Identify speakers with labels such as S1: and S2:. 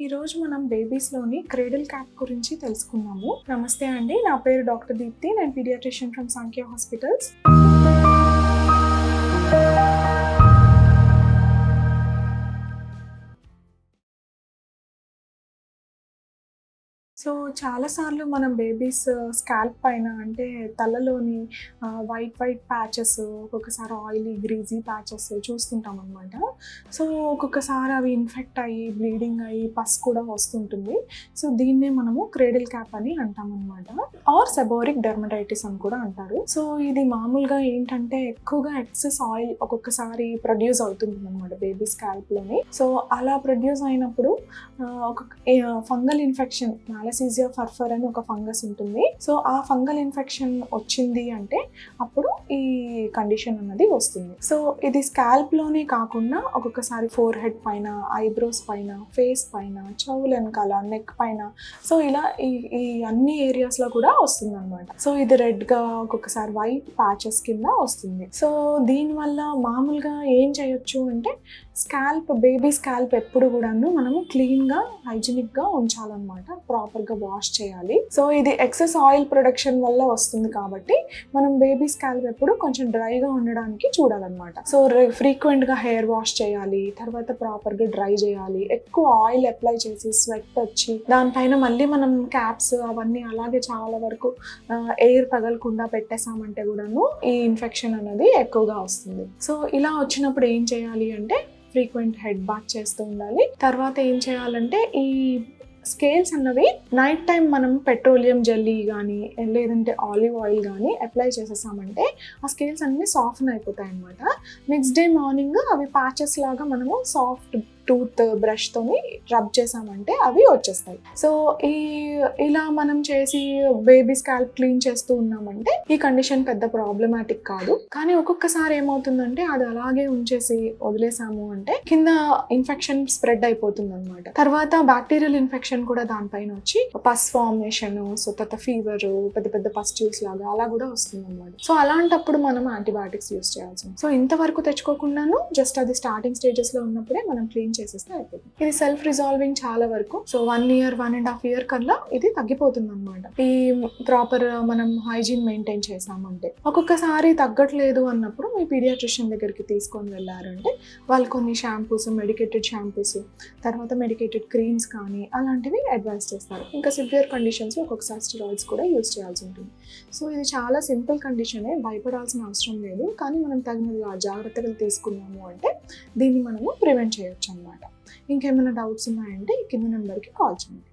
S1: ఈరోజు మనం బేబీస్లోని cradle cap గురించి తెలుసుకున్నాము. నమస్తే అండి, నా పేరు డాక్టర్ దీప్తి. నేను paediatrician from Sankhya hospitals. So చాలాసార్లు మనం బేబీస్ స్కాల్ప్ పైన అంటే తలలోని వైట్ ప్యాచెస్, ఒక్కొక్కసారి ఆయిలీ గ్రీజీ ప్యాచెస్ చూస్తుంటాం అనమాట. సో ఒక్కొక్కసారి అవి ఇన్ఫెక్ట్ అయ్యి బ్లీడింగ్ అయ్యి పస్ కూడా వస్తుంటుంది. సో దీన్నే మనము క్రేడిల్ క్యాప్ అని అంటాం అనమాట. ఆర్ సెబోరిక్ డెర్మటైటిస్ అని కూడా అంటారు. సో ఇది మామూలుగా ఏంటంటే ఎక్కువగా ఎక్సెస్ ఆయిల్ ఒక్కొక్కసారి ప్రొడ్యూస్ అవుతుంది అనమాట బేబీ స్కాల్ప్లోని. సో అలా ప్రొడ్యూస్ అయినప్పుడు ఒక ఫంగల్ ఇన్ఫెక్షన్, మాలసీజియా ఫర్ఫర్ అని ఒక ఫంగస్ ఉంటుంది. సో ఆ ఫంగల్ ఇన్ఫెక్షన్ వచ్చింది అంటే అప్పుడు ఈ కండిషన్ అన్నది వస్తుంది. సో ఇది స్కాల్ప్ లోనే కాకుండా ఒక్కొక్కసారి ఫోర్ హెడ్ పైన, ఐబ్రోస్ పైన, ఫేస్ పైన, చెవుల వెనకాల, నెక్ పైన, సో ఇలా ఈ అన్ని ఏరియాస్ లో కూడా వస్తుంది అనమాట. సో ఇది రెడ్ గా, ఒక్కొక్కసారి వైట్ ప్యాచెస్ కింద వస్తుంది. సో దీనివల్ల మామూలుగా ఏం చేయొచ్చు అంటే బేబీ స్కాల్ప్ ఎప్పుడు కూడాను మనము క్లీన్ గా, హైజీనిక్ గా ఉంచాలన్నమాట. ప్రాపర్ గా వాష్ చేయాలి. సో ఇది ఎక్సెస్ ఆయిల్ ప్రొడక్షన్ వల్ల వస్తుంది కాబట్టి మనం బేబీ స్కాల్ప్ ఎప్పుడు కొంచెం డ్రైగా ఉండడానికి చూడాలన్నమాట. సో ఫ్రీక్వెంట్ గా హెయిర్ వాష్ చేయాలి, తర్వాత ప్రాపర్ గా డ్రై చేయాలి. ఎక్కువ ఆయిల్ అప్లై చేసి స్వెట్ వచ్చి దానిపైన మళ్ళీ మనం క్యాప్స్ అవన్నీ అలాగే చాలా వరకు ఎయిర్ తగలకుండా పెట్టేసామంటే కూడాను ఈ ఇన్ఫెక్షన్ అనేది ఎక్కువగా వస్తుంది. సో ఇలా వచ్చినప్పుడు ఏం చేయాలి అంటే ఫ్రీక్వెంట్ హెడ్ బాత్ చేస్తూ ఉండాలి. తర్వాత ఏం చేయాలంటే ఈ స్కేల్స్ అన్నవి నైట్ టైం మనం పెట్రోలియం జెల్లీ కానీ లేదంటే ఆలివ్ ఆయిల్ కానీ అప్లై చేసేసామంటే ఆ స్కేల్స్ అన్నీ సాఫ్ట్ అయిపోతాయి అన్నమాట. నెక్స్ట్ డే మార్నింగ్ అవి ప్యాచెస్ లాగా మనము సాఫ్ట్ టూత్ బ్రష్తోని రబ్ చేసామంటే అవి వచ్చేస్తాయి. సో ఇలా మనం చేసి బేబీ స్కాల్ప్ క్లీన్ చేస్తూ ఉన్నామంటే ఈ కండిషన్ పెద్ద ప్రాబ్లమాటిక్ కాదు. కానీ ఒక్కొక్కసారి ఏమవుతుందంటే అది అలాగే ఉంచేసి వదిలేసాము అంటే కింద ఇన్ఫెక్షన్ స్ప్రెడ్ అయిపోతుంది అనమాట. తర్వాత బ్యాక్టీరియల్ ఇన్ఫెక్షన్ కూడా దానిపైన వచ్చి పస్ ఫార్మేషన్, సో తర్వాత ఫీవర్, పెద్ద పెద్ద పస్ట్యూల్స్ లాగా అలా కూడా వస్తుంది అనమాట. సో అలాంటప్పుడు మనం యాంటీబయాటిక్స్ యూస్ చేయాల్సింది. సో ఇంతవరకు తెచ్చుకోకుండాను జస్ట్ అది స్టార్టింగ్ స్టేజెస్ లో ఉన్నప్పుడే మనం క్లీన్ చేసేస్తే అయిపోతుంది. ఇది సెల్ఫ్ రిజాల్వింగ్ చాలా వరకు. సో 1 year, 1.5 year కల్లా ఇది తగ్గిపోతుంది అనమాట. ఈ ప్రాపర్ మనం హైజీన్ మెయింటైన్ చేసామంటే. ఒక్కొక్కసారి తగ్గట్లేదు అన్నప్పుడు మీ పీడియాట్రిషియన్ దగ్గరికి తీసుకొని వెళ్ళారంటే వాళ్ళు కొన్ని షాంపూస్, మెడికేటెడ్ షాంపూస్, తర్వాత మెడికేటెడ్ క్రీమ్స్ కానీ అలాంటివి అడ్వైస్ చేస్తారు. ఇంకా సివియర్ కండిషన్స్ ఒక్కొక్కసారి స్టెరాయిడ్స్ కూడా యూస్ చేయాల్సి ఉంటుంది. సో ఇది చాలా సింపుల్ కండిషనే, భయపడాల్సిన అవసరం లేదు. కానీ మనం తగిన జాగ్రత్తలు తీసుకున్నాము అంటే దీన్ని మనము ప్రివెంట్ చేయొచ్చు అన్నమాట. ఇంకేమైనా డౌట్స్ ఉన్నాయంటే కింద నెంబర్కి కాల్ చేయండి.